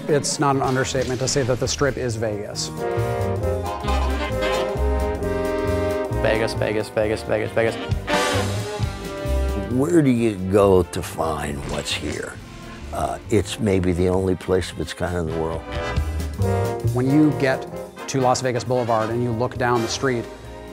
It's not an understatement to say that the Strip is Vegas. Vegas, Vegas, Vegas, Vegas, Vegas. Where do you go to find what's here? It's maybe the only place of its kind in the world. When you get to Las Vegas Boulevard and you look down the street,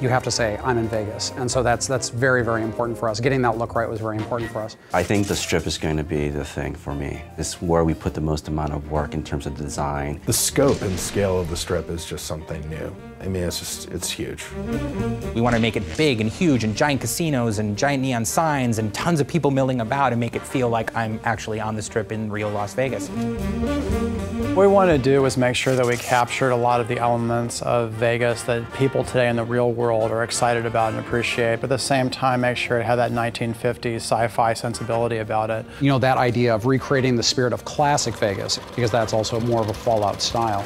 you have to say, I'm in Vegas. And so that's very, very important for us. Getting that look right was very important for us. I think the Strip is going to be the thing for me. It's where we put the most amount of work in terms of design. The scope and scale of the Strip is just something new. I mean, it's huge. We want to make it big and huge and giant casinos and giant neon signs and tons of people milling about and make it feel like I'm actually on the Strip in real Las Vegas. What we wanted to do was make sure that we captured a lot of the elements of Vegas that people today in the real world are excited about and appreciate, but at the same time make sure it had that 1950s sci-fi sensibility about it. You know, that idea of recreating the spirit of classic Vegas, because that's also more of a Fallout style.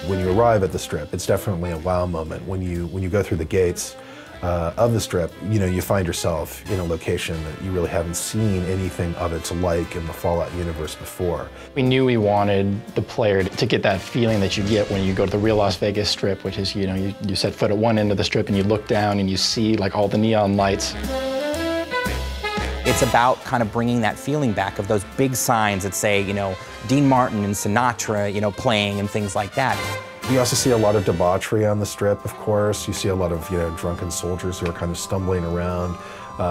When you arrive at the Strip, it's definitely a wow moment. When you go through the gates of the Strip, you know, you find yourself in a location that you really haven't seen anything of its like in the Fallout universe before. We knew we wanted the player to get that feeling that you get when you go to the real Las Vegas Strip, which is, you know, you set foot at one end of the Strip and you look down and you see like all the neon lights. It's about kind of bringing that feeling back of those big signs that say, you know, Dean Martin and Sinatra, you know, playing and things like that. You also see a lot of debauchery on the Strip, of course. You see a lot of, you know, drunken soldiers who are kind of stumbling around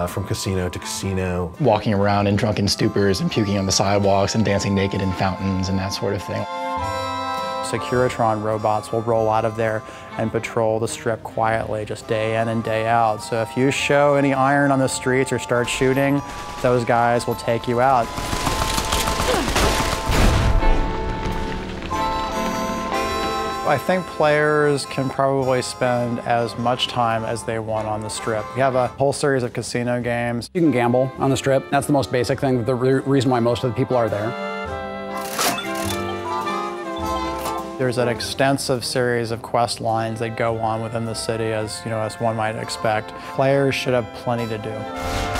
from casino to casino. Walking around in drunken stupors and puking on the sidewalks and dancing naked in fountains and that sort of thing. Securitron robots will roll out of there and patrol the Strip quietly, just day in and day out. So if you show any iron on the streets or start shooting, those guys will take you out. I think players can probably spend as much time as they want on the Strip. We have a whole series of casino games. You can gamble on the Strip. That's the most basic thing, the reason why most of the people are there. There's an extensive series of quest lines that go on within the city, as you know, as one might expect. Players should have plenty to do.